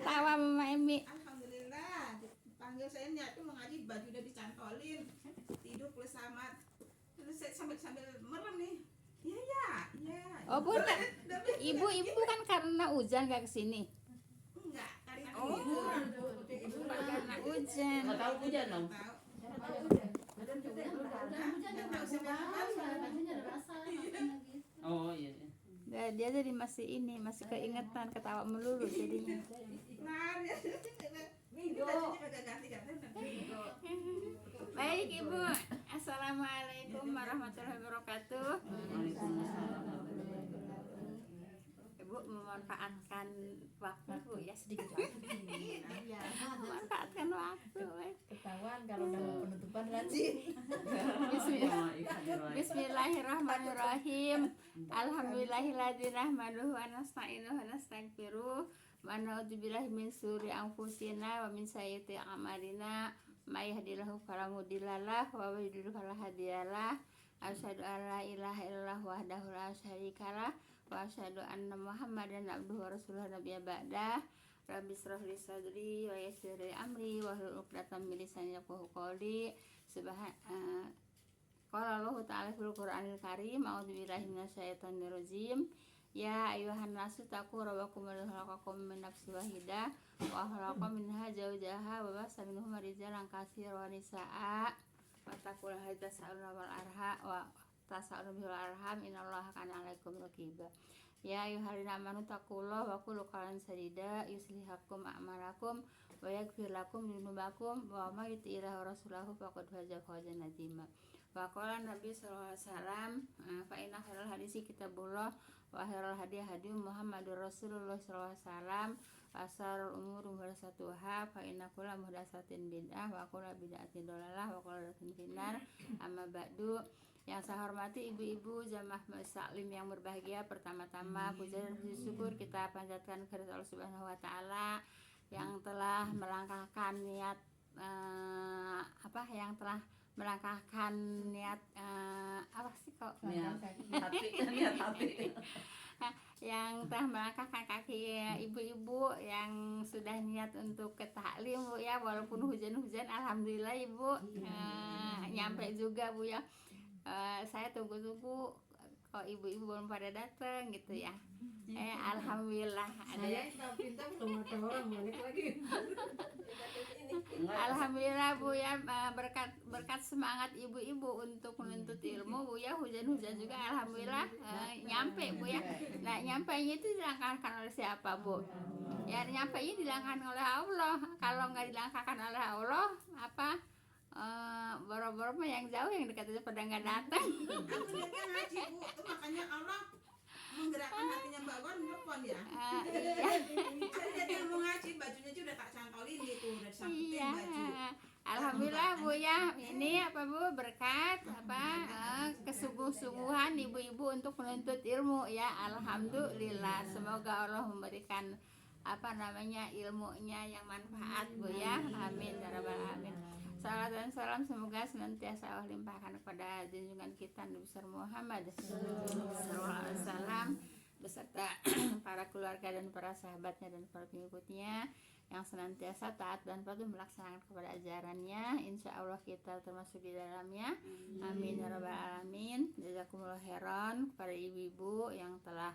ketawa Mama Emi. Alhamdulillah, panggil saya niatnya mengaji, baju udah dicantolin, tidur plus amat. Terus saya sambil merem nih. Iya. Oh Bu, ibu kan karena hujan gak kesini. Enggak, karena Oh, ibu karena hujan. Nggak tahu hujan dong. tahu. Oh iya. Nah, dia jadi masih keingetan, ketawa melulu jadinya. Nah, ini bajunya kagak ganti-ganti. Baik Ibu, Assalamualaikum warahmatullahi wabarakatuh. Ibu memanfaatkan waktu Bu ya, sedikit memanfaatkan waktu. Ketahuan kalau udah mau penutupan rajin. Bismillahirrahmanirrahim. Alhamdulillahilladzi nahmaduhu wa nasta'inuhu wa nastaghfiruh wa na'udzubillahi min syururi anfusina wa min sayyiati a'malina may yahdihillahu fala mudhillalah wa may yudhlil fala hadiyalah. Asyhadu an la ilaha illallah wahdahu la syarikalah wa asyhadu anna Muhammadan abduhu wa rasuluhu nabiyya ba'dah. Rabbi shrah li sadri wa yassir li amri wa hlul 'uqdatam min lisani yafqahu qawli. Qala Allah ta'ala fil Qur'anil Karim, a'udzubillahi minasyaitonir rajim. Ya ayyuhan nasu taqu rabbakum alladzi khalaqakum min nafsin wahidah wa khalaqa minha zawjaha wa bassa minhuma rijalan katsiran wa nisaa'a wattaqullaha tas'aluna wal arham wa tas'aluna bil arham innallaha kana 'alaikum raqiba. Ya ayyuhallazina amanu taqullaha wa qulu qawlan sadida yuslihakum a'malakum wa yaghfir lakum dzunubakum wa may yuti'illah wa rasulahu faqad faza fawzan 'azima. Wa qala Nabi sallallahu alaihi wasallam, fa inna khairal hadisi kitabullah wa khairal hadi hadi Muhammadur Rasulullah sallallahu alaihi wasallam wa syarrul umuri muhdatsatuha fa inna kulla muhdatsatin bid'ah wa kulla bid'atin dhalalah wa kulla dhalatin finnar. Amma ba'du. Yang saya hormati ibu-ibu jamaah muslim yang berbahagia, pertama-tama puja dan puji syukur kita panjatkan kepada Allah Subhanahu wa taala yang telah melangkahkan niat melangkahkan niat apa sih kok Niat hati. yang telah melangkahkan kaki ibu-ibu yang sudah niat untuk ke taklim Bu ya, walaupun hujan-hujan alhamdulillah Ibu nyampe juga Bu ya. Saya tunggu-tunggu kok ibu-ibu belum pada datang gitu ya. Alhamdulillah ada. Pintar belum ada orang balik lagi. Alhamdulillah Bu ya, berkat semangat ibu-ibu untuk menuntut ilmu Bu ya, hujan-hujan juga alhamdulillah nyampe Bu ya. Nah, nyampainya itu dilangkahkan oleh siapa Bu? Ya, nyampainya dilangkahkan oleh Allah. Kalau nggak dilangkahkan oleh Allah, boro-boro mah yang jauh, yang dekat aja pada nggak datang. Aku niatnya ngaji Bu, itu makanya Allah menggerakkan hatinya Mbak Gon telepon ya. Jadi dia mau ngaji, bajunya aja udah tak cantolin gitu, udah disangkutin baju. Alhamdulillah Bu ya, ini Bu, berkat kesungguh-sungguhan ibu-ibu untuk menuntut ilmu ya. Alhamdulillah, semoga Allah memberikan ilmunya yang manfaat Bu ya. Amin ya rabbal alamin. Salam dan salam semoga senantiasa Allah limpahkan kepada junjungan kita Nabi besar Muhammad sallallahu alaihi wasallam beserta para keluarga dan para sahabatnya dan para pengikutnya yang senantiasa taat dan patuh melaksanakan kepada ajarannya. Insya Allah kita termasuk di dalamnya. Amin ya rabbal alamin. Jazakumullah khairan kepada ibu-ibu yang telah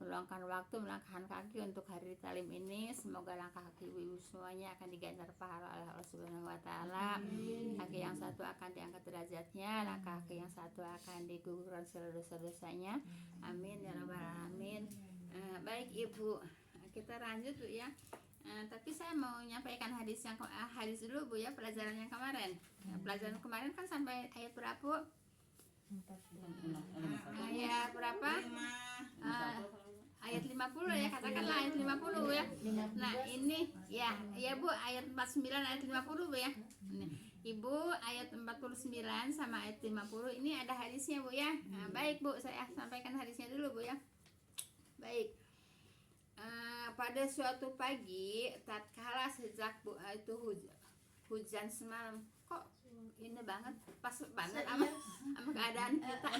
meluangkan waktu, melangkahkan kaki untuk hari talim ini. Semoga langkah kaki ibu-ibu semuanya akan diganjar pahala oleh Allah Subhanahu wa taala. Kaki yang satu akan diangkat derajatnya, langkah kaki yang satu akan digugurkan segala dosa-dosanya. Amin ya rabbal alamin. Baik Ibu, kita lanjut Bu ya. Tapi saya mau menyampaikan hadis dulu Bu ya, pelajaran yang kemarin. Pelajaran kemarin kan sampai ayat berapa? Ayat berapa? Ayat 50 ya, katakanlah ayat 50 ya. Nah, ini ya Bu, ayat 49 ayat 50 Bu ya. Ibu, ayat 49 sama ayat 50 ini ada hadisnya Bu ya. Baik Bu, saya sampaikan hadisnya dulu Bu ya. Baik. Pada suatu pagi tatkala sejak itu hujan semalam, kok ini banget pas banget sama keadaan kita,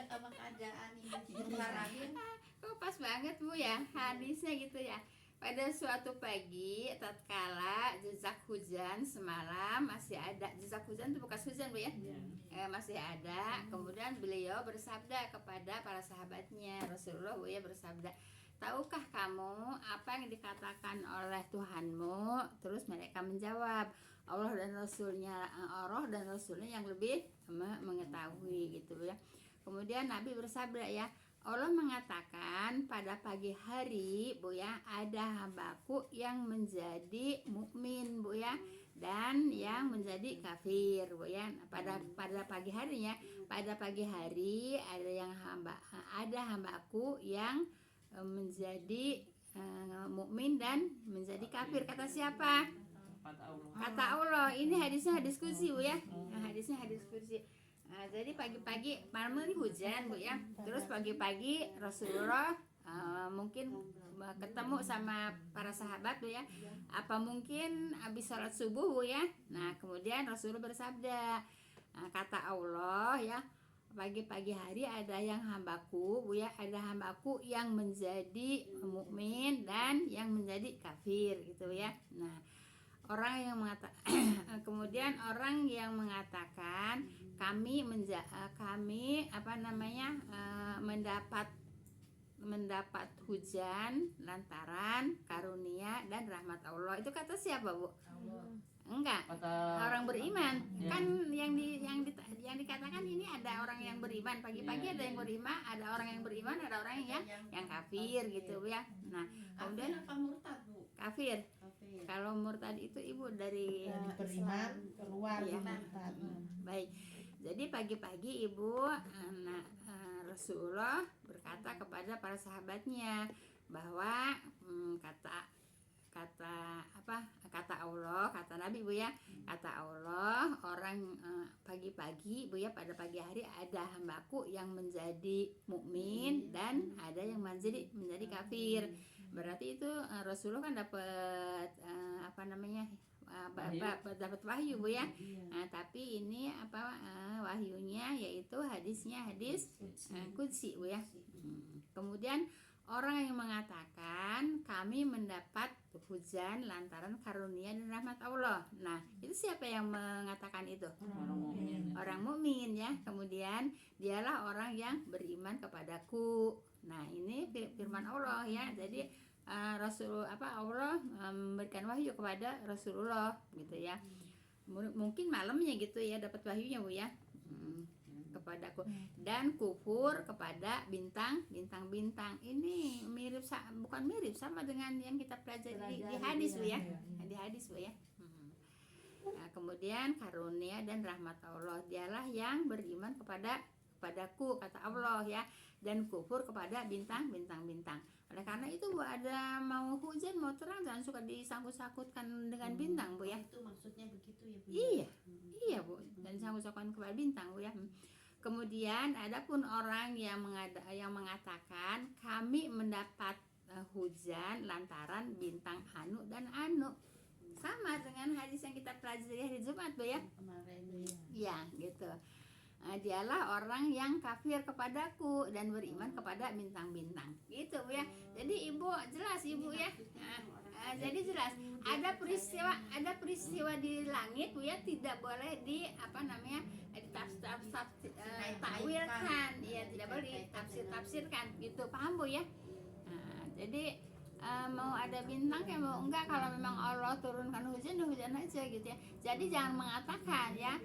Sama keadaan ini. kok pas banget Bu ya hadisnya gitu ya. pada suatu pagi tatkala jejak hujan semalam masih ada. Jejak hujan itu bekas hujan Bu ya, masih ada. Kemudian beliau bersabda kepada para sahabatnya, Rasulullah Bu ya bersabda, tahukah kamu apa yang dikatakan oleh Tuhanmu? Terus mereka menjawab, Allah dan Rasulnya yang lebih mengetahui gitu ya. Kemudian Nabi bersabda ya, Allah mengatakan pada pagi hari Bu ya, ada hambaku yang menjadi mukmin Bu ya, dan yang menjadi kafir Bu ya. Pada pagi harinya, pada pagi hari ada hambaku yang menjadi mukmin dan menjadi kafir. Kata siapa? Kata Allah. Ini hadisnya hadis kursi Bu ya. Hadisnya hadis kursi. Jadi pagi-pagi, malam ini hujan Bu ya. Terus pagi-pagi Rasulullah mungkin ketemu sama para sahabat Bu ya. Apa mungkin habis sholat subuh Bu ya. Nah kemudian Rasulullah bersabda, kata Allah ya, pagi-pagi hari ada yang hambaku Bu ya, ada hambaku yang menjadi mukmin dan yang menjadi kafir gitu ya. Nah orang yang kemudian orang yang mengatakan kami mendapat hujan lantaran karunia dan rahmat Allah. Itu kata siapa Bu? Enggak, orang beriman kan yang dikatakan ini ada orang yang beriman pagi-pagi, ada yang beriman, ada orang yang beriman, ada orang yang kafir gitu ya. Nah kemudian apa murtad Bu? Kafir. Kalau murtad itu Ibu dari beriman keluar ya. murtad. Baik. Jadi pagi-pagi Ibu Rasulullah berkata kepada para sahabatnya bahwa kata Allah, kata Nabi Bu ya, kata Allah, orang pagi-pagi Bu ya, pada pagi hari ada hambaku yang menjadi mukmin dan ada yang menjadi kafir. Berarti itu Rasulullah kan dapat dapat wahyu Bu ya. Nah, tapi ini wahyunya yaitu hadisnya hadis qudsi Bu ya. Kemudian orang yang mengatakan kami mendapat hujan lantaran karunia dan rahmat Allah. Nah, itu siapa yang mengatakan itu? Orang mukmin ya. Kemudian dialah orang yang beriman kepadaku. Nah, ini firman Allah ya. Jadi Allah memberikan wahyu kepada Rasulullah gitu ya. Mungkin malamnya gitu ya dapat wahyunya Bu ya. Kepadaku dan kufur kepada bintang. Ini bukan mirip sama dengan yang kita pelajari di hadis Bu ya. Di hadis Bu ya. Nah, kemudian karunia dan rahmat Allah, dialah yang beriman kepadaku kata Allah ya, dan kufur kepada bintang. Oleh karena itu Bu, ada mau hujan mau terang jangan suka disangkut-sangkutkan dengan bintang Bu ya. Itu maksudnya begitu ya Bu. Iya Bu, dan disangkut-sangkutkan kepada bintang Bu ya. Kemudian adapun orang yang mengatakan kami mendapat hujan lantaran bintang anu dan anu, sama dengan hadis yang kita pelajari hari Jumat Bu ya. Kemarin Ya gitu. Dialah orang yang kafir kepadaku dan beriman kepada bintang-bintang gitu Bu ya. Jadi Ibu jelas Ibu ya. Jadi jelas ada peristiwa di langit Bu ya, tidak boleh takwilkan ya, tidak boleh ditafsirkan gitu, paham Bu ya. Jadi mau ada bintang kayak mau enggak, kalau memang Allah turunkan hujan ya hujan aja gitu ya. Jadi jangan mengatakan ya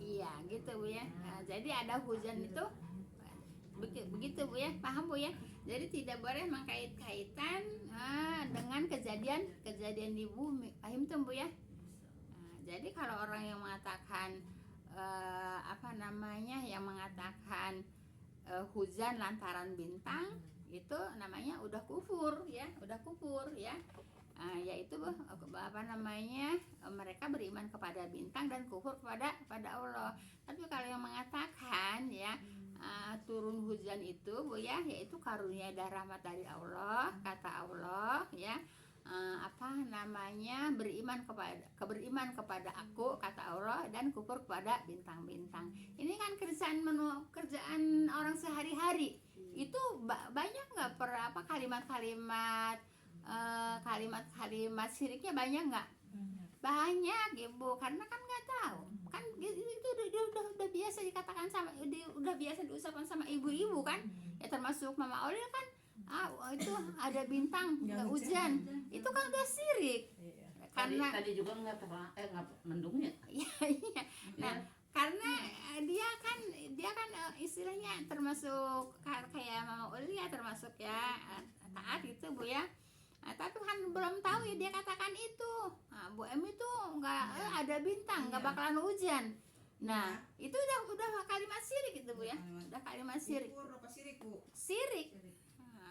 iya gitu Bu ya. Jadi ada hujan itu begitu Bu ya, paham Bu ya. Jadi tidak boleh mengkait-kaitan dengan kejadian di bumi, paham tuh Bu ya. Jadi kalau orang yang mengatakan yang mengatakan hujan lantaran bintang, itu namanya udah kufur ya, yaitu mereka beriman kepada bintang dan kufur kepada Allah. Tapi kalau yang mengatakan ya turun hujan itu Bu ya, yaitu karunia dan rahmat dari Allah, kata Allah ya, beriman kepada aku, kata Allah, dan kufur kepada bintang-bintang. Ini kan kerjaan orang sehari-hari itu banyak nggak kalimat-kalimat kalimat-kalimat syiriknya banyak nggak? Banyak ibu, karena kan nggak tahu kan itu udah biasa dikatakan sama udah biasa diucapkan sama ibu-ibu kan ya, termasuk Mama Olil kan itu ada bintang nggak hujan, itu kan udah syirik karena tadi juga nggak mendungnya. iya. Nah karena dia kan istilahnya termasuk kayak Mama Olil ya, termasuk ya taat gitu Bu ya. Tapi kan belum tahu ya, dia katakan itu Bu Em itu nggak ada bintang, nggak bakalan hujan. Nah itu udah kalimat syirik itu Bu ya, udah kalimat syirik. Kufur apa syirik Bu? Syirik,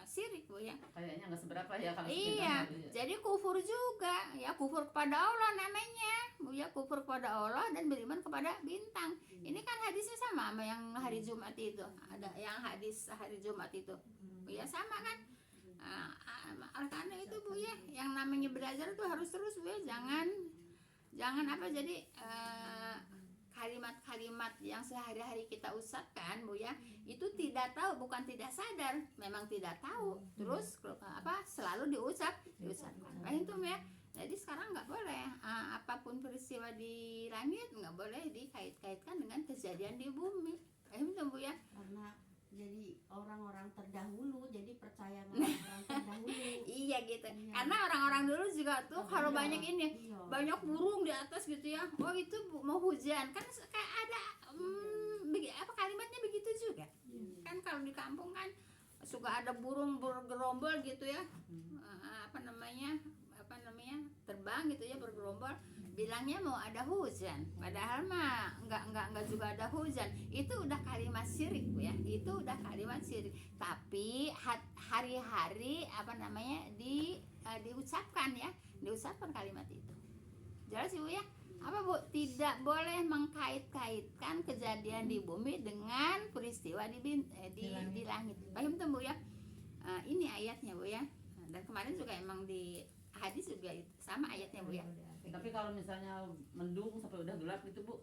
syirik Bu ya. Kayaknya nggak seberapa ya kalau Iya, jadi kufur juga ya, kufur kepada Allah namanya Bu ya, kufur kepada Allah dan beriman kepada bintang. Ini kan hadisnya sama yang hari Jumat itu, ada yang hadis hari Jumat itu Bu ya, sama kan. Oleh karena itu Bu ya, yang namanya belajar itu harus terus Bu ya, jangan apa jadi kalimat-kalimat yang sehari-hari kita ucapkan Bu ya, itu tidak tahu, bukan tidak sadar, memang tidak tahu, terus selalu diucapkan. Itu ya. Jadi sekarang nggak boleh apapun peristiwa di langit nggak boleh dikait-kaitkan dengan kejadian di bumi. Itu Bu ya. Karena jadi orang-orang terdahulu, jadi percaya sama orang terdahulu. Iya gitu. Iya. Karena orang-orang dulu juga tuh kalau Iya. banyak ini, Iya. banyak burung di atas gitu ya. Oh itu mau hujan. Kan kayak ada kalimatnya begitu juga. Kan kalau di kampung kan suka ada burung bergerombol gitu ya. Terbang gitu ya, bergerombol, bilangnya mau ada hujan, padahal mah enggak juga ada hujan. Itu udah kalimat syirik Bu ya, itu udah kalimat syirik. Tapi hari-hari diucapkan ya, diucapkan kalimat itu. Jelas Bu ya. Apa Bu? Tidak boleh mengkait-kaitkan kejadian di bumi dengan peristiwa di langit. Paham tuh Bu ya? Ini ayatnya Bu ya. Dan kemarin juga emang di hadis juga sama ayatnya Bu ya. Tapi kalau misalnya mendung sampai udah gelap gitu Bu,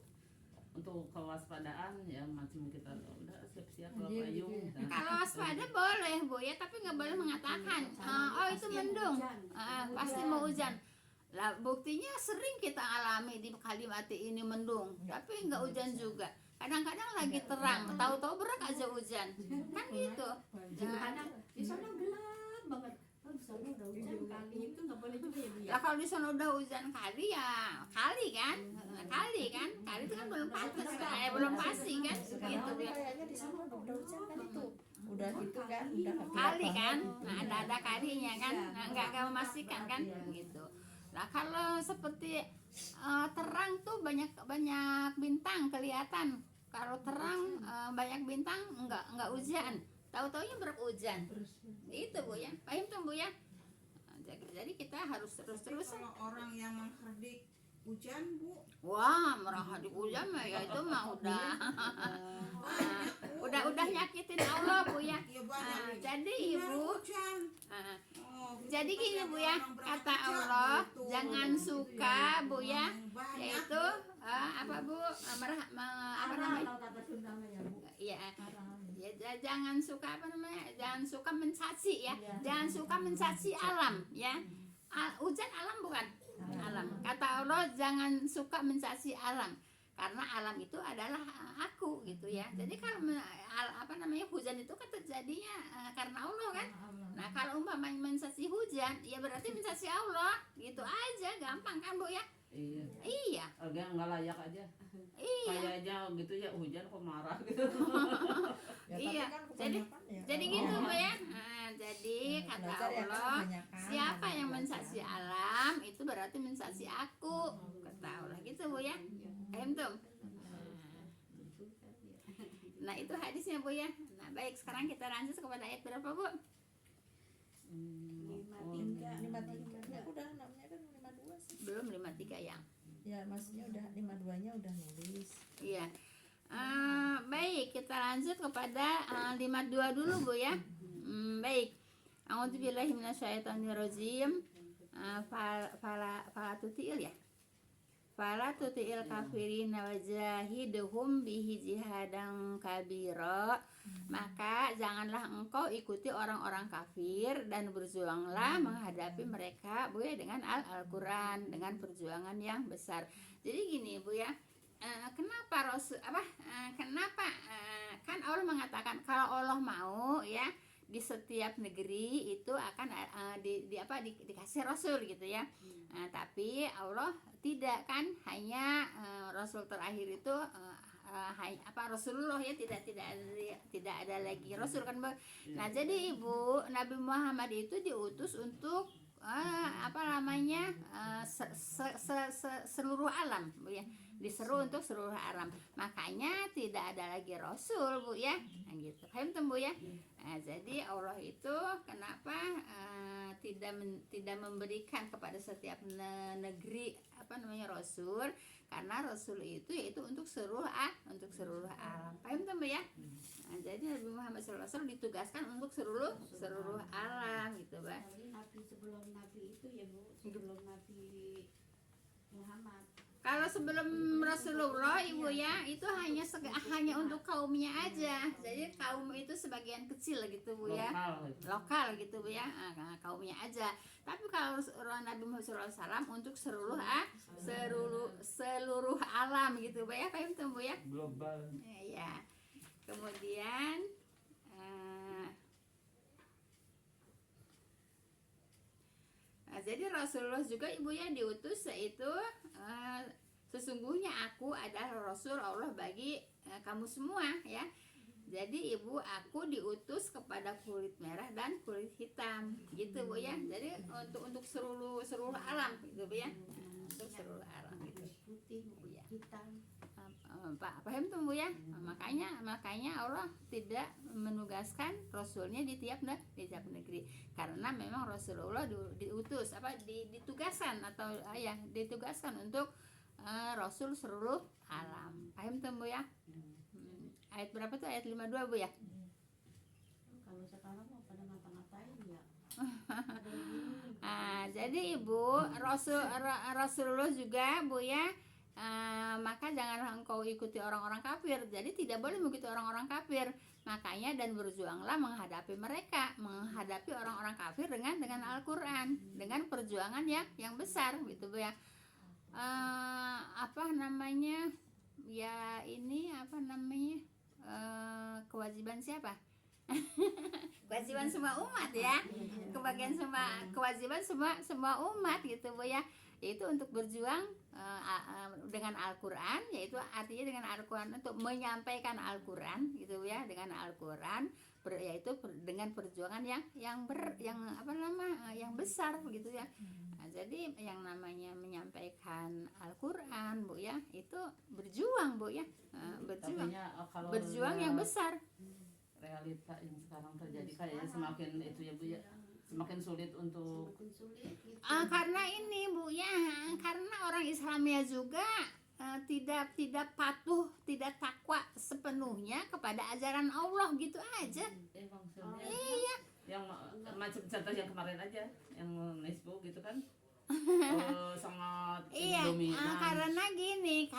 untuk kewaspadaan ya macam kita udah siap-siap kalau payung. Kalau waspada boleh Bu ya, tapi nggak boleh mengatakan oh itu mendung, pasti mau hujan. Lah buktinya sering kita alami di Kalimati ini mendung, tapi nggak hujan juga. Kadang-kadang lagi terang, tahu-tahu berak aja hujan, kan gitu. Kadang di sana gelap banget. Oh, di sana udah hujan kali, itu nggak boleh juga ya Bu ya. Lah kalau di sana udah hujan kali ya kali kan itu kan belum pasti kan gitu dia. Kayaknya di sana udah hujan kan itu. Udah gitu kan, udah Kali kan, nah ada kalinya kan, nah, nggak memastikan kan gitu. Nah kalau seperti terang tuh banyak bintang kelihatan. Kalau terang banyak bintang nggak hujan. Tahu-taunya berhujan. Itu Bu ya. Paham tuh Bu ya. Jadi kita harus terus-terus. Kalau orang yang menghardik hujan Bu, Wah, menghardik hujan mah ya itu mah udah nyakitin Allah Bu ya. ya banyak. Jadi Benar, Ibu hujan. uh, Oh, jadi pasti gini ada Bu ya, orang berangkat kata kerja Allah gitu. jangan suka Bu ya, Banyak. yaitu apa Bu apa namanya? Kalau kata Sundanya ya Bu. Iya. Haram. Ya, jangan suka jangan suka mencaci ya, Iya. jangan suka mencaci alam ya. Hujan alam bukan? Alam. Kata Allah jangan suka mencaci alam, karena alam itu adalah aku gitu ya. Jadi kalau hujan itu kan terjadinya karena Allah kan. Nah kalau umpamanya mencaci hujan ya berarti mencaci Allah, gitu aja, gampang kan Bu ya. Iya. Iya. Agak nggak layak aja. Iya. Kayaknya gitu ya, hujan kok marah gitu. Ya, Iya. tapi kan kebanyakan ya, Jadi kalau gitu orang Bu ya. Jadi kata belajar ya kan Allah, kebanyakan, siapa banyak yang belajar. mencaci alam itu berarti mencaci aku, kata Allah gitu Bu ya. Paham tuh? Nah itu hadisnya Bu ya. Nah baik, sekarang kita lanjut kepada ayat berapa Bu? 53 udah namanya kan 52 sih. Belum 53 yang. Ya maksudnya udah 52-nya udah nulis. Iya. Baik, kita lanjut kepada 52 dulu Bu ya. Baik. A'udzubillahi minasyaitonirrajim. Fala tuti'il ya. Fala tuti'il kafirina wajahidhum bihi jihadan kabira. Maka janganlah engkau ikuti orang-orang kafir dan berjuanglah menghadapi mereka Bu ya dengan Al-Qur'an, dengan perjuangan yang besar. Jadi gini Bu ya, kenapa kan Allah mengatakan kalau Allah mau ya di setiap negeri itu akan dikasih rasul gitu ya. Tapi Allah tidak kan, hanya rasul terakhir itu Rasulullah ya, tidak ada lagi rasul kan Bu. Nah, jadi Ibu, Nabi Muhammad itu diutus untuk seluruh alam Bu ya, diseru untuk seluruh alam. Makanya tidak ada lagi rasul Bu ya, nah, gitu. Paham Bu ya? Nah, jadi Allah itu kenapa tidak memberikan kepada setiap negeri rasul, karena rasul itu yaitu untuk seluruh alam. Paham Bu ya? Nah, jadi Nabi Muhammad SAW ditugaskan untuk seluruh alam gitu Pak. Nabi sebelum Nabi itu ya Bu, sebelum Nabi Muhammad. Kalau sebelum Rasulullah Ibu ya, itu hanya untuk kaumnya aja. Jadi kaum itu sebagian kecil gitu Bu ya, lokal gitu Bu ya, kaumnya aja. Tapi kalau Nabi Muhammad SAW untuk seluruh alam gitu Bu ya, paham tuh Bu ya? Global. Ya. Kemudian jadi Rasulullah juga Ibu ya diutus, yaitu sesungguhnya aku adalah Rasul Allah bagi kamu semua ya. Jadi Ibu, aku diutus kepada kulit merah dan kulit hitam gitu Bu ya. Jadi untuk seluruh alam gitu Bu ya. Untuk seluruh alam gitu. Putih, hitam. Pak paham tuh Bu ya. Makanya Allah tidak menugaskan rasulnya di tiap negeri, karena memang Rasulullah ditugaskan untuk rasul seluruh alam. Paham tuh Bu ya? Ayat berapa tuh? Ayat 52 Bu ya? Kalau sekarang mau pada ngapa-ngapain ya? Jadi Ibu, Rasulullah juga Bu ya, maka janganlah engkau ikuti orang-orang kafir. Jadi tidak boleh mengikuti orang-orang kafir. Makanya dan berjuanglah menghadapi orang-orang kafir dengan Al-Qur'an, dengan perjuangan yang besar gitu Bu ya. Kewajiban siapa? Kewajiban semua umat ya. Kewajiban semua umat gitu Bu ya. Yaitu untuk berjuang dengan Al-Qur'an, yaitu artinya dengan Al-Qur'an untuk menyampaikan Al-Qur'an gitu ya, dengan Al-Qur'an yaitu dengan perjuangan yang besar gitu ya. Nah, jadi yang namanya menyampaikan Al-Qur'an Bu ya, itu berjuang Bu ya. Berjuang yang besar. Realita yang sekarang terjadi kayaknya semakin itu ya Bu ya, semakin sulit untuk gitu. Karena ini Bu ya, karena orang Islamnya juga tidak patuh, tidak takwa sepenuhnya kepada ajaran Allah gitu aja. Iya. Yang macam contoh yang kemarin aja, yang Facebook gitu kan. Sangat dominan. Karena gini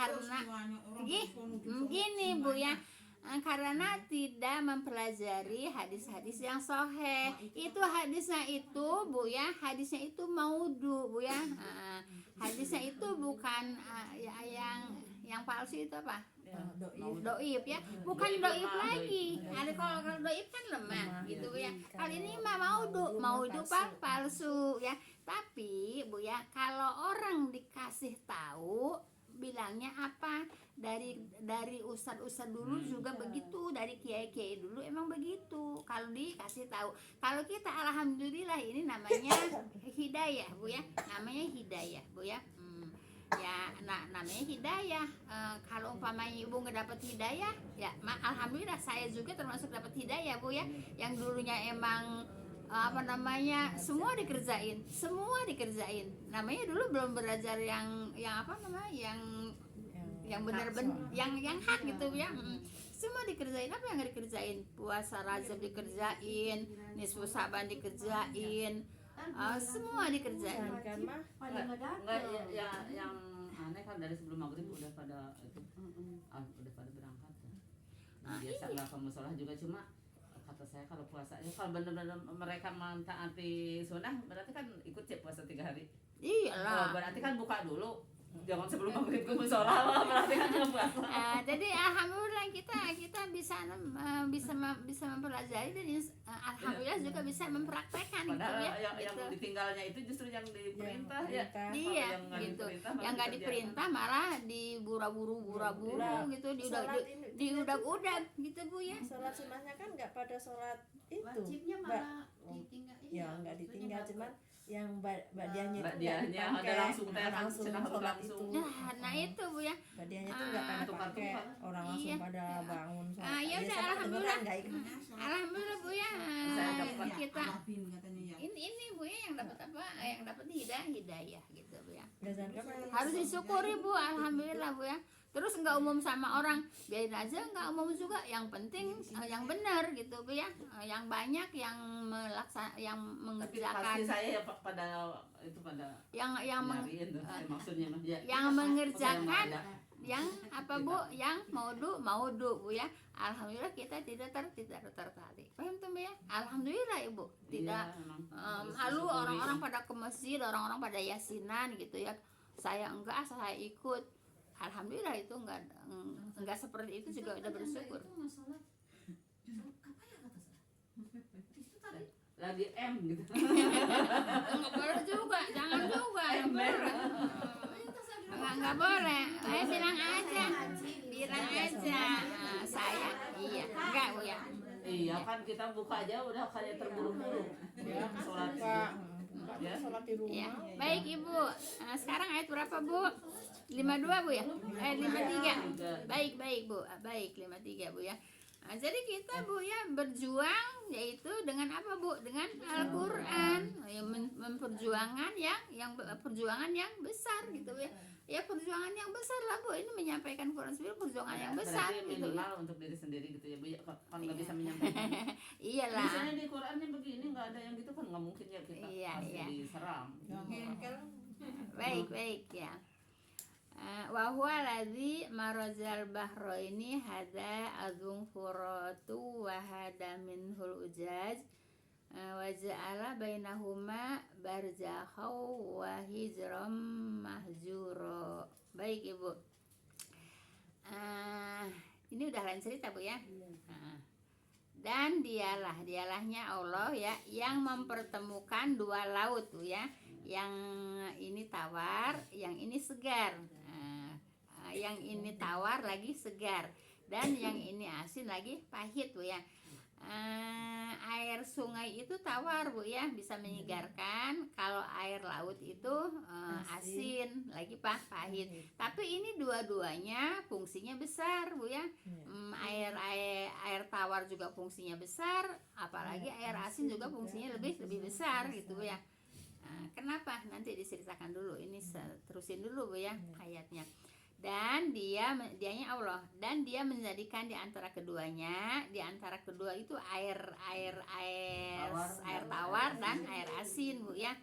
Bu ya. Karena tidak mempelajari hadis-hadis yang sahih. Itu hadisnya itu Bu ya, hadisnya itu maudhu Bu ya. Hadisnya itu bukan yang palsu itu apa? Doib ya, bukan doib lagi. Ada kalau doib kan lemah gitu Bu ya. Kali ini mah maudhu palsu ya. Tapi Bu ya, kalau orang dikasih tahu bilangnya apa, dari ustad dulu juga begitu, dari kiai dulu emang begitu. Kalau dikasih tahu, kalau kita alhamdulillah ini namanya hidayah Bu ya, namanya hidayah Bu ya. Namanya hidayah. Kalau umpamanya Ibu nggak dapat hidayah ya, alhamdulillah saya juga termasuk dapat hidayah Bu ya. Yang dulunya emang semua dikerjain, namanya dulu belum belajar yang benar-benar yang hak gitu ya. Semua dikerjain. Apa yang nggak dikerjain? Puasa Rajab dikerjain, nisfu Saban dikerjain, semua dikerjain. Enggak, yang aneh kan dari sebelum maghrib udah pada itu udah pada berangkat. Biasa nggak ke musola juga, cuma kata saya kalau puasa ya kalau benar-benar mereka mentaati sunnah berarti kan ikut cek puasa 3 hari. Iyalah. Berarti kan buka dulu. Jangan sebelum maghrib ke musola berarti kan nggak puasa. Jadi alhamdulillah kita bisa mempelajari dan alhamdulillah juga bisa mempraktekkan gitu Padahal ya. yang Gitu. ditinggalnya itu justru yang diperintah ya. Iya, Kalau yang nggak gitu. diperintah, Yang nggak malah diperintah malah diburu-buru gitu, diudak-udak gitu Bu ya. Sholat sunnahnya kan nggak pada sholat itu. Wajibnya malah ditinggal. Ya nggak ditinggal, cuman yang badiahnya itu nggak Badiahnya ada dipakai. langsung teh, langsung senang sholat langsung. itu. Nah itu Bu ya. Badiahnya itu nggak pada tukar-tukar. pakai, orang langsung Iya. pada bangun sholat. Ya udah, sama alhamdulillah. kedengeran nggak ikut. Alhamdulillah Bu ya. Saya dapat Kita Arabin katanya ya. ini Bu ya yang dapat apa? Yang dapat hidayah gitu Bu ya. Gazan kan memang Harus disyukuri Bu, alhamdulillah Bu ya. Terus nggak umum sama orang, biarin aja nggak umum juga. Yang penting yang benar gitu Bu ya. Yang banyak yang yang Tapi mengerjakan, pasti saya ya pada itu pada yang nyariin tuh, maksudnya mah ya. yang mengerjakan, Saya yang apa Bu, yang maudu Bu ya. Alhamdulillah kita tidak tertarik. Paham tuh Bu ya? Alhamdulillah Ibu. Tidak lalu orang-orang pada ke masjid, orang-orang pada yasinan gitu ya. Saya enggak, saya ikut. Alhamdulillah itu enggak seperti itu juga udah bersyukur. Itu masalah apa ya kata saya? Itu tadi lagi M gitu. Enggak boleh juga, jangan juga. Enggak boleh. Bilang aja. Saya iya. Enggak Bu ya. Iya kan kita buka aja udah kayak terburu-buru. ya kan Sholat buka Iya. sholat di rumah. Ya. Baik Ibu. Sekarang ayat berapa Bu? 52 Bu ya? 53. Baik Bu. Baik 53 Bu ya. Jadi kita Bu ya berjuang yaitu dengan apa Bu? Dengan Al-Qur'an. Memperjuangan yang perjuangan yang besar gitu ya. Ya perjuangan yang besar lah Bu. Ini menyampaikan Quran sendiri perjuangan yang besar Berarti gitu ya. minimal untuk diri sendiri gitu ya Bu ya, kan nggak bisa menyampaikan. Iyalah. Misalnya di Qurannya begini nggak ada yang gitu kan nggak mungkin ya kita Iya, pasti iya. diserang. Baik ya. Wa huwa ladzi marajal bahraini hada azung furatu wa hada minhul ujaj wa ja'ala bainahuma barzakhaw wa hijram mahjura. Baik Ibu. Ini udah lain cerita Bu ya. Dan dialahnya Allah ya yang mempertemukan dua laut Bu ya. Yang ini tawar, yang ini segar. Yang ini tawar lagi segar, dan yang ini asin lagi pahit Bu ya. Air sungai itu tawar Bu ya, bisa menyegarkan. Kalau air laut itu asin lagi pahit. Tapi ini dua-duanya fungsinya besar Bu ya. Air tawar juga fungsinya besar, apalagi air asin juga fungsinya lebih besar gitu Bu ya. Kenapa? Nanti diceritakan dulu. Ini terusin dulu Bu ya ayatnya. Dan dianya Allah, dan dia menjadikan di antara keduanya, di antara kedua itu air tawar dan air asin Bu ya.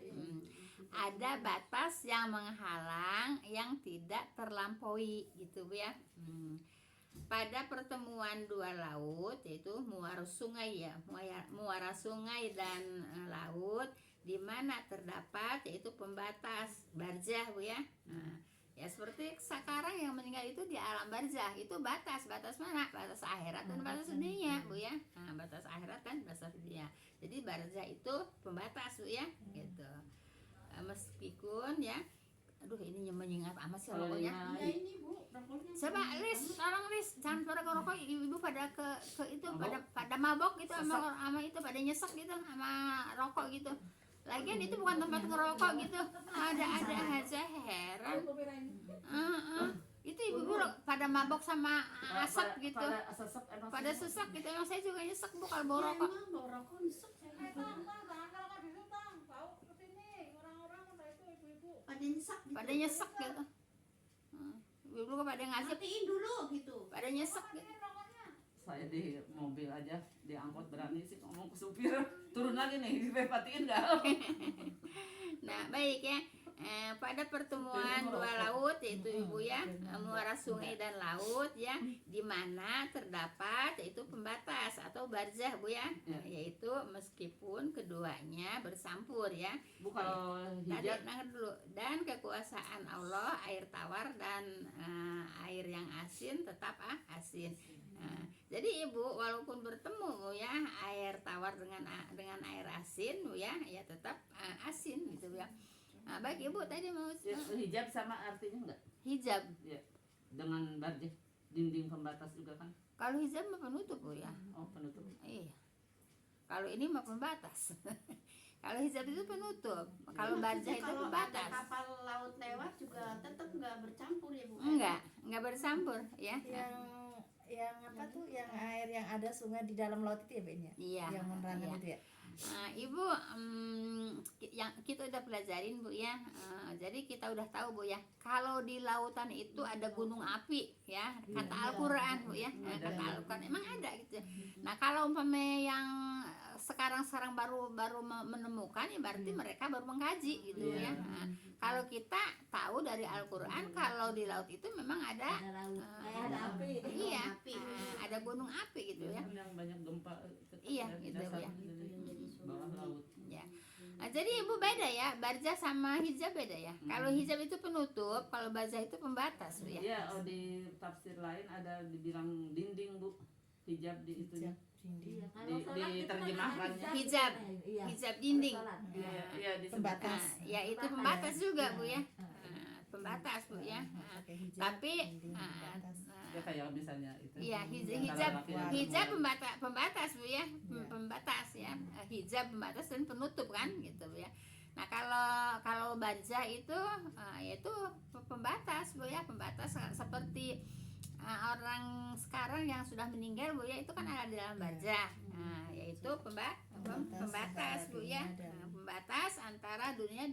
Ada batas yang menghalang yang tidak terlampaui gitu Bu ya. Pada pertemuan dua laut yaitu muara sungai ya, muara sungai dan laut, di mana terdapat yaitu pembatas barzah Bu ya. Ya seperti sekarang yang meninggal itu di alam barzah itu batas mana? Batas akhirat dan batas dunia Bu ya. Batas akhirat dan batas dunia. Jadi barzah itu pembatas Bu ya, gitu. Meskipun ya, aduh ini menyengat amat sih rokoknya. ya ini Bu, rokoknya. Coba tolong jangan pada ngerokok, ibu pada ke itu pada mabok gitu sama itu pada nyesek gitu sama rokok gitu. Lagian itu bukan tempat ngerokok gitu. Ada aja heran. Itu ibu-ibu pada mabok sama asap gitu. Pada sesak gitu. Emang saya juga nyesek Bu kalau bawa rokok. Emang bawa rokok nyesek saya. Pada nyesek gitu. Ibu pada ngasih. Matiin dulu gitu. Pada nyesek gitu. Saya di mobil aja, di angkot berani sih ngomong ke supir, turun lagi nih, dipepatiin nggak? Nah baik ya. pada pertemuan dua laut yaitu Ibu ya, muara sungai dan laut ya, di mana terdapat yaitu pembatas atau barzah Bu ya, yaitu meskipun keduanya bersampur ya. Bu kalau Tadi hijab dengar dulu, dan kekuasaan Allah air tawar dan air yang asin tetap asin. Jadi Ibu walaupun bertemu Bu ya air tawar dengan air asin Bu ya, ya tetap asin gitu ya. Baik Ibu tadi mau hijab sama artinya enggak? hijab. Ya. Dengan barjah dinding pembatas juga kan? Kalau hijab mah penutup Bu ya. Oh, penutup. Iya. Kalau ini mah pembatas. Kalau hijab itu penutup. Kalau barzah itu kalau ada pembatas. kapal laut lewat juga tetap nggak bercampur ya Bu? Enggak bersampur ya. Yang apa tuh yang air yang ada sungai di dalam laut itu ya Ben ya? Iya. Yang menerangkan Iya. itu ya. Ibu yang kita udah pelajarin Bu ya. Jadi kita udah tahu Bu ya. Kalau di lautan itu ada gunung api ya. Kata Al-Qur'an Bu ya. Kata Al-Qur'an emang ada gitu. Nah, kalau umpamanya yang sekarang baru menemukan ya berarti mereka baru mengkaji gitu ya. Kalau kita tahu dari Al-Qur'an kalau di laut itu memang ada Ada api. iya, Api. ada gunung api gitu ya. Yang banyak gempa Iya, di gitu, dasar ya. bawah laut. Ya. Jadi Ibu beda ya, barzah sama hijab beda ya. Kalau hijab itu penutup, kalau barzah itu pembatas Bu ya. Iya, di tafsir lain ada dibilang dinding Bu. Hijab di itunya. Dinding. Di terjemahkannya. Hijab. Iya. Hijab dinding. Iya, di Pembatas. Ya itu pembatas juga Bu ya. Pembatas Bu ya. Pakai hijab, Tapi dinding, pembatas. Ya kayak misalnya itu. iya Antara hijab laki dan hijab perempuan. pembatas Bu ya. Iya. Pembatas ya. Hijab pembatas dan penutup kan gitu Bu ya. Nah, kalau barzah itu yaitu pembatas Bu ya, pembatas seperti orang sekarang yang sudah meninggal Bu ya, itu kan ada di dalam barzah. Yaitu pembatas Bu ya. Pembatas antara dunia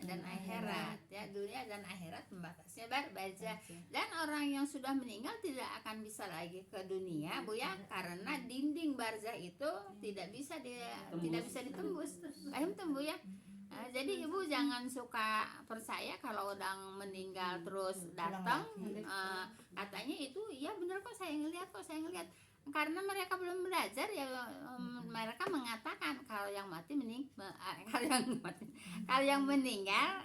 dan akhirat ya, dunia dan akhirat pembatasnya barzah. Dan orang yang sudah meninggal tidak akan bisa lagi ke dunia Bu ya, karena dinding barzah itu tidak bisa ditembus. Paham tuh Bu ya? Jadi Ibu jangan suka percaya kalau orang meninggal terus datang katanya itu iya benar kok saya ngelihat karena mereka belum belajar ya. Mereka mengatakan kalau yang mati kalau yang meninggal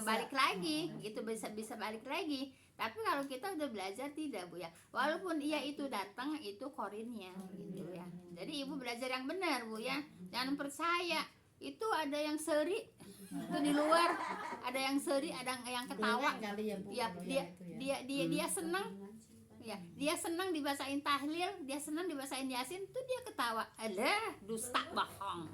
balik lagi gitu, bisa balik lagi. Tapi kalau kita udah belajar tidak Bu ya, walaupun ia itu datang itu korinnya gitu ya. Jadi Ibu belajar yang benar Bu ya, jangan percaya itu ada yang seri itu di luar, ada yang seri, ada yang ketawa Kali ya, Bu, ya. kalau yang itu ya. Dia senang ya, dia senang dibacain tahlil, dia senang dibacain yasin tuh dia ketawa. Alah, dusta bohong,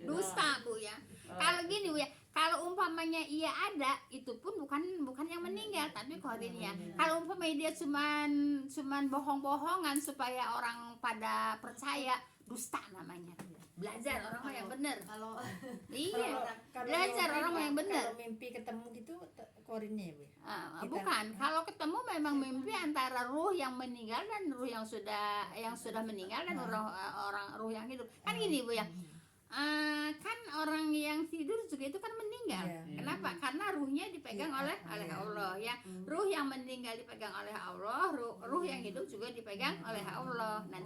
dusta Bu ya. Kalau gini Bu ya, kalau umpamanya ia ada itu pun bukan yang meninggal tapi korinnya. Kalau umpamanya dia cuman bohong-bohongan supaya orang pada percaya, dusta namanya. Belajar orang yang benar. Kalau Iya, Kalau belajar mimpi, orang yang benar. Kalau mimpi ketemu gitu korinnya ya Bu. Kita- Bukan, kalau ketemu memang mimpi antara ruh yang meninggal dan ruh yang sudah meninggal dan orang ruh yang hidup. Kan gini Bu ya. Kan orang yang tidur juga itu kan meninggal. Iya. Kenapa? Karena ruhnya dipegang oleh Allah ya. Ruh yang meninggal dipegang oleh Allah, ruh yang hidup juga dipegang oleh Allah. Nah,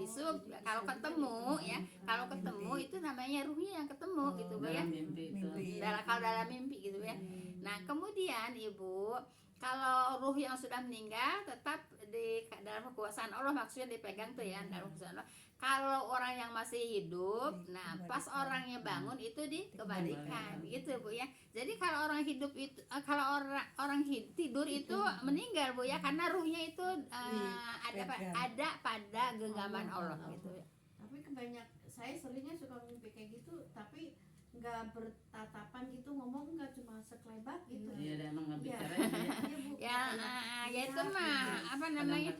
kalau ketemu itu namanya ruhnya yang ketemu gitu Bu ya. Dalam mimpi itu. Kalau dalam mimpi gitu ya. Nah, kemudian Ibu, kalau ruh yang sudah meninggal tetap di dalam kekuasaan Allah, maksudnya dipegang tuh ya dalam kekuasaan Allah. Kalau orang yang masih hidup, nah pas orangnya bangun itu dikembalikan gitu Bu ya. Jadi kalau orang hidup itu kalau orang tidur itu meninggal Bu ya, karena ruhnya itu ada pada genggaman Allah gitu ya. tapi saya seringnya suka mimpi kayak gitu, tapi nggak bertatapan gitu, ngomong nggak cuma sekelebat gitu. Iya, dia emang nggak Iya. bicara. Bu. Ya, ya itu mah apa namanya?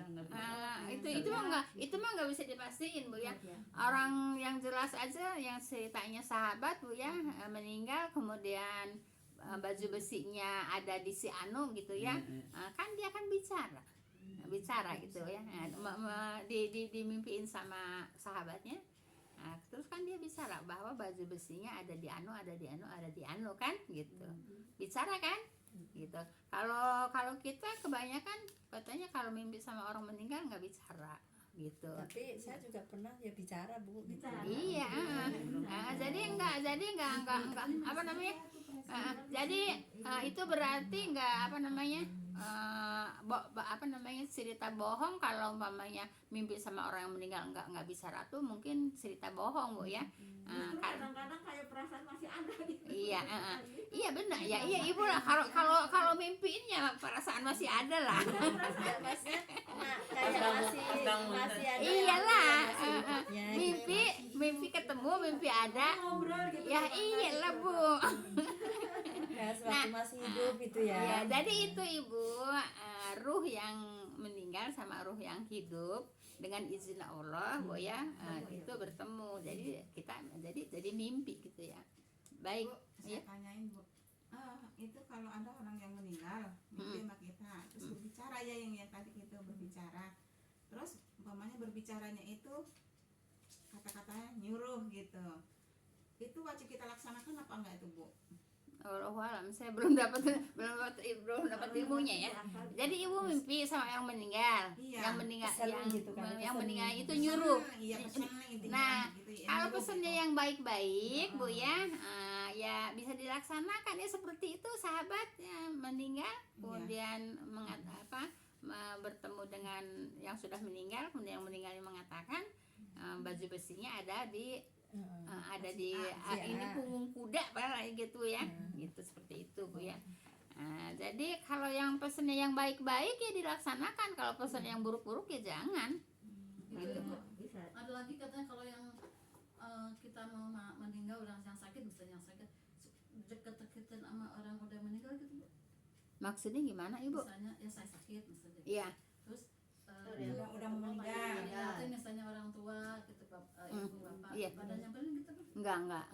Itu mah nggak bisa dipastiin Bu ya. Orang yang jelas aja yang ceritanya sahabat Bu ya, meninggal kemudian baju besinya ada di si Anu gitu ya. Kan dia kan bicara gitu ya. Dimimpiin sama sahabatnya. Nah, terus kan dia bicara bahwa baju besinya ada di anu kan gitu. Bicara kan? Gitu. Kalau kita kebanyakan katanya kalau mimpi sama orang meninggal nggak bicara gitu. Tapi saya juga pernah ya bicara, Bu. Bicara. Iya, jadi enggak apa namanya? Jadi itu berarti enggak apa namanya? Cerita bohong kalau umpamanya mimpi sama orang yang meninggal enggak bicara tuh mungkin cerita bohong, Bu ya. Kadang-kadang kayak perasaan masih ada gitu. Iya, iya benar ya, iya Ibu lah. Kalau mimpiinnya perasaan masih ada lah. Kayak masih ada. Iyalah, yang mimpi ketemu, mimpi ada. Ngobrol gitu. Ya iyalah Bu. kayak sewaktu masih hidup gitu ya. Ya, jadi itu Ibu, ruh yang meninggal sama ruh yang hidup dengan izin Allah, Bu ya, itu bertemu. Jadi kita jadi mimpi gitu ya. Baik. Bu, saya tanyain Bu, itu kalau ada orang yang meninggal mimpi sama kita terus berbicara ya yang tadi itu berbicara, terus umpamanya berbicaranya itu kata-katanya nyuruh gitu, itu wajib kita laksanakan apa enggak itu Bu? Wallahualam, saya belum dapat ilmunya ya. Jadi Ibu mimpi sama yang meninggal, Iya. yang meninggal, Pesan gitu kan, yang pesan. meninggal itu nyuruh. Iya, pesan intinya Nah, gitu ya. kalau Nyuruh pesannya gitu. yang baik-baik, Bu ya, ya bisa dilaksanakan ya seperti itu sahabat yang meninggal, kemudian bertemu dengan yang sudah meninggal, kemudian yang meninggal yang mengatakan baju besinya ada di ini punggung kuda paling gitu ya, gitu seperti itu Bu ya. Jadi kalau yang pesannya yang baik-baik ya dilaksanakan, kalau pesan yang buruk-buruk ya jangan. Gitu. Ada lagi katanya kalau yang kita mau meninggal orang yang sakit, misalnya yang sakit deket-deketan sama orang udah meninggal gitu. Maksudnya gimana Ibu? Misalnya ya saya sakit misalnya. Iya. Terus udah meninggal. ya, itu misalnya orang tua gitu, ibu bapak, Iya. pada nyamperin gitu kan. Enggak,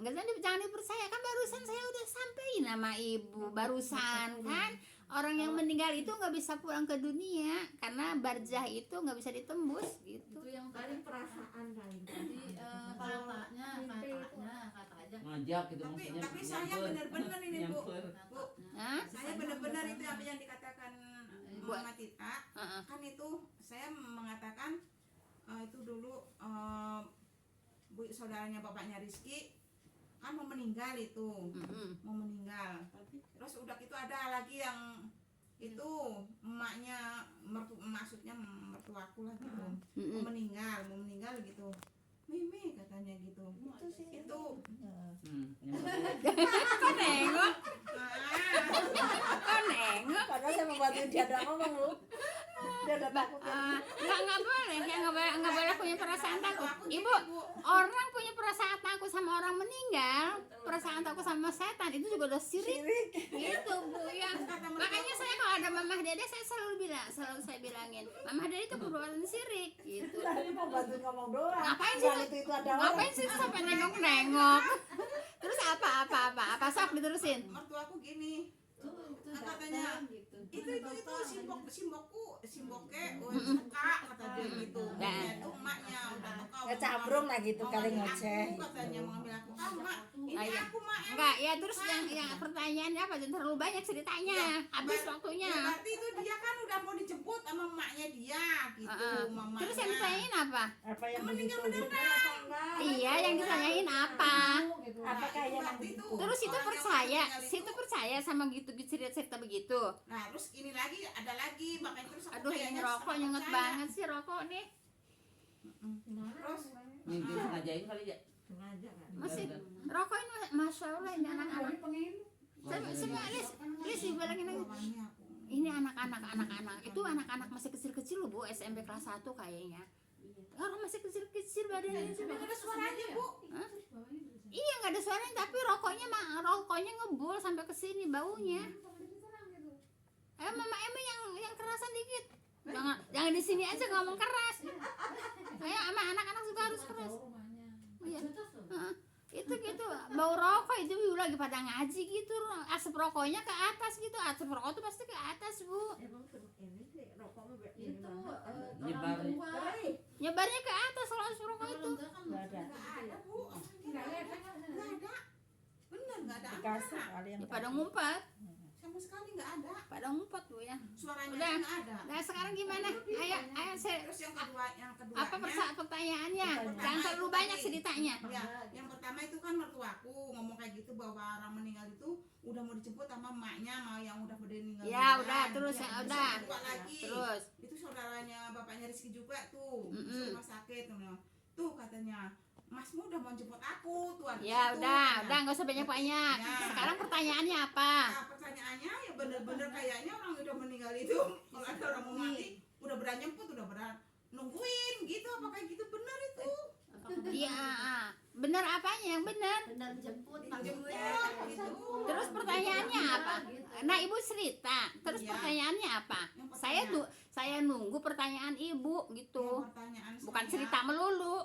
jangan dipercaya kan, barusan saya udah sampein nama Ibu barusan kan, orang yang meninggal itu nggak bisa pulang ke dunia karena barzah itu nggak bisa ditembus gitu. Itu yang tadi perasaan kali. Jadi katanya ngajak gitu Tapi maksudnya. saya benar-benar ini Bu. Bu, Hah? saya benar-benar itu apa yang dikatakan Bu. Mama Tita, kan itu saya mengatakan itu dulu Bu saudaranya bapaknya Rizky kan mau meninggal itu, mau meninggal. Terus udah itu ada lagi yang itu emaknya maksudnya mertuaku lah gitu, mau meninggal gitu. Mimi katanya gitu. Itu sih itu. Kok nengok? Kok nengok? Karena saya membantu dia ada ngomong lu. Dia udah takut ya. Nggak boleh ya, nggak boleh punya perasaan takut. Ibu, orang punya perasaan takut sama orang meninggal, perasaan takut sama setan itu juga udah sirik. Gitu Bu ya. Makanya saya kalau ada mamah dede saya selalu bilangin, mamah dede itu perbuatan sirik gitu. Tadi mau bantu ngomong doang. Ngapain sih? Itu ada Ngapain sih sampai nengok-nengok? Terus apa sok diterusin. Mertuaku gini. Katanya itu simboknya kak kata dia gitu. Itu emaknya udah teka. ngecambrung lah gitu kali ngoceh. Aku katanya mau ngambil aku. Mak, ini Iya. aku mak. Enggak, ya terus yang pertanyaannya apa? Jangan terlalu banyak ceritanya. Habis waktunya. Ya, berarti itu dia kan udah mau dijemput sama emaknya dia gitu, mamanya. Terus yang ditanyain apa? Apa yang meninggal begitu? beneran. Iya, yang ditanyain apa? Apakah yang berarti begitu? itu Terus itu orang yang percaya, meninggal itu. situ percaya sama gitu cerita-cerita begitu. Nah, terus ini lagi ada lagi makanya terus aku Aduh, ini kayaknya rokok sangat nyenget percaya. banget sih rokok nih. Terus Mimpi sengajain kali ya. Masih rokok ini, masya Allah ini anak-anak. Coba Lis dibilangin lagi. bapaknya aku. Ini anak-anak itu anak-anak masih kecil-kecil loh Bu, SMP kelas 1 kayaknya. Orang masih kecil-kecil badannya juga. Ada suaranya, Bu. Hah? Iya nggak ada suaranya, tapi rokoknya ngebul sampai ke sini baunya. Mama Emi yang kerasan dikit. Jangan di sini aja ngomong keras. Ayo sama anak-anak juga harus keras. Iya. Itu gitu bau rokok itu Bu, lagi pada ngaji gitu, asap rokoknya ke atas gitu, asap rokok tuh pasti ke atas Bu. Itu Nyebar. orang tua nyebarnya ke atas kalau surga itu. Nggak ada. Nggak ada Bu, tidak ada, nggak ada, bener nggak ada Dikasih anak-anak. kali yang Ya, pada ngumpet, sama sekali nggak ada, pada ngumpet Bu ya. suaranya Udah. aja nggak ada. Nah sekarang gimana? Ayo saya Terus yang keduanya apa pertanyaannya? Jangan terlalu banyak sih ditanya. Ya, yang pertama itu kan mertuaku ngomong kayak gitu bahwa orang meninggal itu udah mau dijemput sama emaknya, mau yang udah meninggal. Ya udah terus ya Terus udah. yang kedua lagi, Terus itu saudaranya bapaknya Rizky juga tuh, Mm-mm. masuk rumah sakit tuh katanya, Masmu udah mau jemput aku tuh. ya udah nggak usah banyak-banyak. Ya. Sekarang pertanyaannya apa? Nah, pertanyaannya ya bener-bener kayaknya orang udah meninggal itu kalau ada orang mau mati udah berani jemput, udah berani nungguin gitu, apa kayak gitu bener itu? Iya, benar apanya yang benar? benar jemput Jemput gitu. Terus pertanyaannya apa? Nah ibu cerita. Terus Iya. pertanyaannya apa? Yang Saya nunggu pertanyaan ibu gitu. yang pertanyaan Bukan saya, cerita melulu.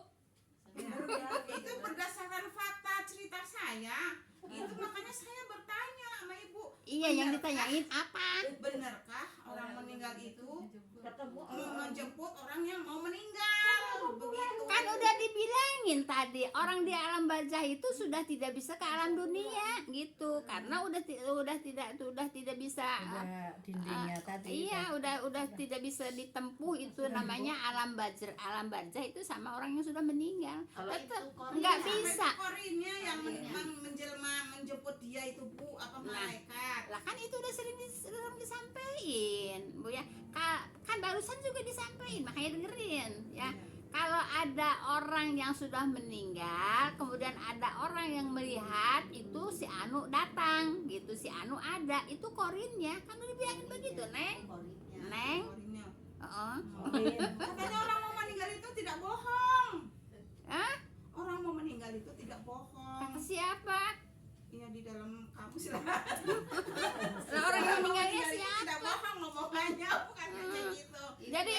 itu berdasarkan fakta cerita saya itu, makanya saya bertanya sama ibu, Iya yang ditanyain apa? benarkah orang meninggal itu ketemu menjemput orang yang mau meninggal begitu? Kan udah dibilangin tadi orang di alam barzah itu sudah tidak bisa ke alam dunia gitu karena udah tidak bisa. udah dindingnya tadi. Iya udah tidak bisa ditempuh itu namanya alam barzah. Alam barzah itu sama orang yang sudah meninggal. Kalau Tetap itu nggak Sampai bisa. korinnya yang menjelma menjemput dia itu Bu, apa malaikat? Lah kan itu udah sering disampaikan Bu ya. Kan barusan juga disampaikan, makanya dengerin ya. Kalau ada orang yang sudah meninggal, kemudian ada orang yang melihat itu si Anu datang gitu, si Anu ada, itu korinnya kan udah dibilangin begitu, Neng. Neng. Korinnya. Heeh. Katanya orang mau meninggal itu tidak bohong. Hah? Orang mau meninggal itu tidak bohong. Kata siapa? Iya di dalam kamus lah. Lah orang yang meninggalnya itu tidak siapa? bohong ngomongannya, bukan kayak gitu. Jadi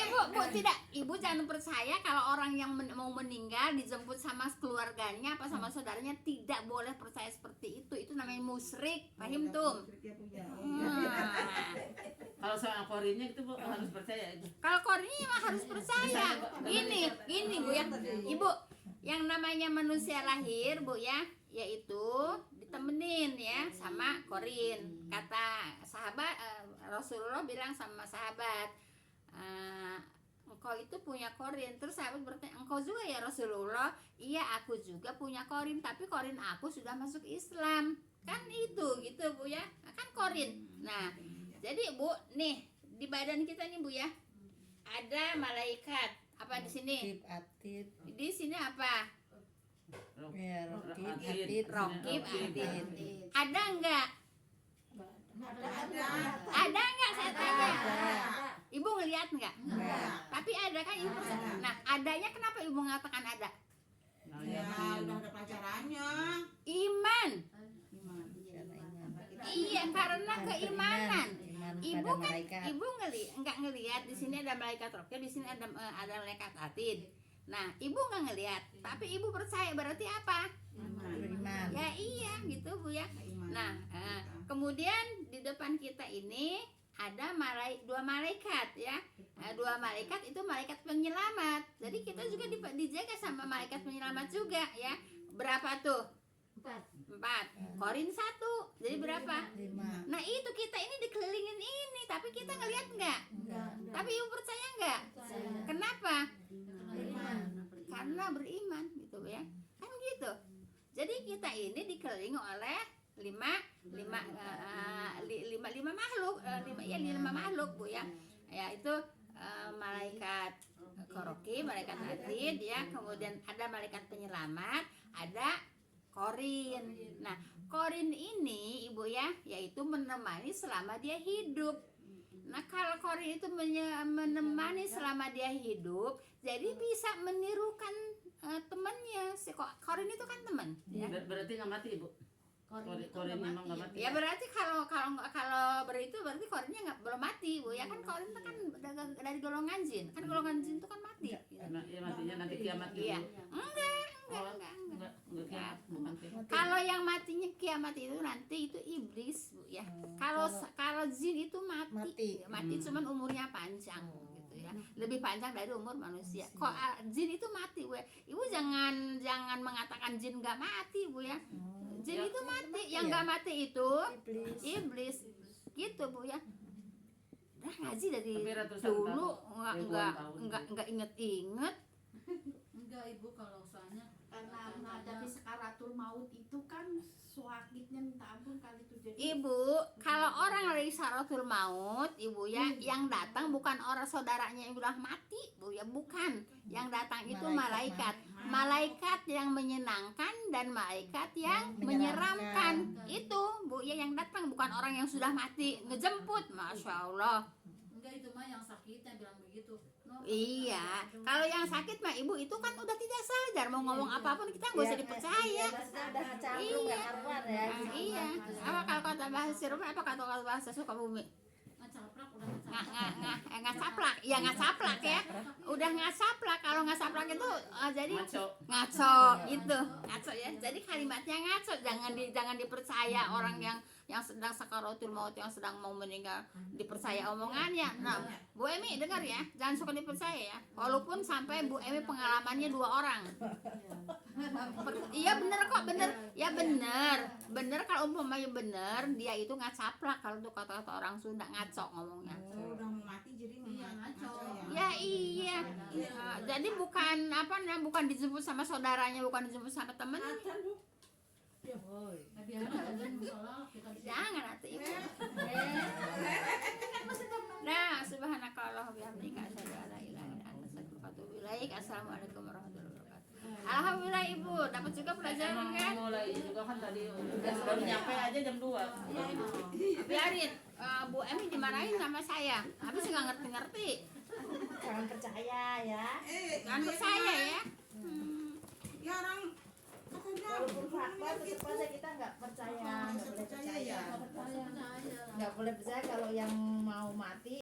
ibu jangan percaya kalau orang yang mau meninggal dijemput sama keluarganya apa sama saudaranya, tidak boleh percaya seperti itu. Itu namanya musyrik, paham tum? Dia punya. kalau soal korinnya itu Bu harus percaya itu. Kalau korinnya emang harus percaya. Gini Bu ya, ibu yang namanya manusia lahir Bu ya, yaitu ditemenin ya sama korin. Kata sahabat Rasulullah bilang sama sahabat, engkau itu punya korin. Terus sahabat bertanya, engkau juga ya Rasulullah? Iya aku juga punya korin, tapi korin aku sudah masuk Islam. Kan itu gitu Bu ya, kan korin. Nah jadi Bu nih di badan kita nih Bu ya, ada malaikat apa di sini? Atid, atid. Di sini apa? Ya, rokib, Atid. atid. Rokib, atid. Atid. Ada enggak? Ada enggak saya tanya? Ibu ngelihat enggak? Enggak. Tapi ada kan ibu percaya. Nah, adanya kenapa ibu mengatakan ada? Nah, Ya, yakin. udah ada pelajarannya. Iman. Karena iman. Iya, karena keimanan. Iman Ibu pada kan malaikat. ibu enggak ngelihat di sini ada malaikat rokib, di sini ada malaikat atid. Nah, ibu enggak ngelihat, tapi ibu percaya, berarti apa? Beriman. Ya iya gitu Bu ya. Keimanan. Nah, kemudian di depan kita ini ada dua malaikat ya. Dua malaikat itu malaikat penyelamat. Jadi kita juga dijaga sama malaikat penyelamat juga ya. Berapa tuh? 4. Korin 1. Jadi berapa? 5. Nah itu kita ini dikelilingin ini, tapi kita ngelihat nggak? Enggak. Tapi ibu percaya nggak? Kenapa? Beriman. Karena beriman gitu ya. Kan gitu. Jadi kita ini dikelilingi oleh lima makhluk, lima makhluk Bu ya. Ya itu malaikat koroki, malaikat atid ya, kemudian ada malaikat penyelamat, ada korin. Nah, korin ini Ibu ya, yaitu menemani selama dia hidup. Nah, kalau korin itu menemani selama dia hidup, jadi bisa menirukan temannya. Si korin itu kan teman ya. Berarti nggak mati Ibu. Korin memang nggak mati. Ya berarti kalau itu berarti korinnya belum mati Bu ya, kan korin itu kan dari golongan jin. Kan golongan jin itu kan mati. Nah, ya matinya nanti kiamat gitu. Iya. Enggak. Enggak kiamat, bukan kiamat. Kalau yang matinya kiamat itu nanti itu iblis Bu ya. Kalau jin itu mati Mati. cuman umurnya panjang gitu ya. ya, lebih panjang dari umur manusia. Kok jin itu mati, Bu ya? Ibu jangan mengatakan jin nggak mati, Bu ya. Jin itu mati, yang nggak mati itu iblis, gitu, Bu ya. Udah ngaji dari Tapi ratusan dulu tahun, ribuan tahun. nggak inget-inget. Enggak ibu, kalau soalnya Karena menghadapi sekaratul maut itu kan sakitnya minta ampun kali itu. Jadi Ibu, kalau orang lagi sakaratul maut, Ibu ya, yang datang bukan orang saudaranya yang udah mati, Bu ya, bukan. Yang datang itu malaikat. Malaikat yang menyenangkan dan malaikat yang menyeramkan. Itu, Bu ya, yang datang bukan orang yang sudah mati ngejemput. Masya Allah. enggak, itu mah yang sakitnya bilang begitu. No, Iya, kalau yang sakit mah Ibu itu kan udah tidak sadar, mau ngomong apapun kita nggak usah dipercaya. udah campur nggak karuan ya. Nah, iya. Apa kalau kata bahasa Siruma, apa kata bahasa Sukabumi? ngecaplak udah ngecaplak. Nggak saplak, ya nggak saplak ya. Udah nggak saplak, kalau nggak saplak itu jadi ngaco gitu, ngaco ya. Jadi kalimatnya ngaco, jangan dipercaya orang yang sedang sakaratul maut, yang sedang mau meninggal, dipercaya omongannya. Nah, Bu Emi dengar ya, jangan suka dipercaya ya. Walaupun sampai Bu Emi pengalamannya 2 orang. Iya bener kok, bener. Ya bener kalau umpamanya bener, dia itu nggak saplak. Kalau tuh kata-kata orang Sunda ngaco ngomongnya. Oh, udah mau mati jadi Iya, ngaco. Ya iya. Jadi bukan bukan dijemput sama saudaranya, bukan dijemput sama temennya. Nah, biar ada musola kita bisa. Jangan atuh Ibu. Nah, subhanakallah wa bihamdika asyhadu an la ilaha illa anta astaghfiruka wa atubu ilaik. Assalamualaikum warahmatullahi wabarakatuh. Alhamdulillah Ibu, dapat juga pelajaran kan? Mulai juga kan tadi udah baru nyampe aja jam 2. Biarin, Bu Emi dimarahin sama saya. Habis nggak ngerti-ngerti. Jangan percaya ya. Jangan percaya ya. Ya orang katanya Walaupun fakta tetap aja kita nggak percaya, nggak boleh percaya. ya. Percaya. Nggak boleh percaya kalau yang mau mati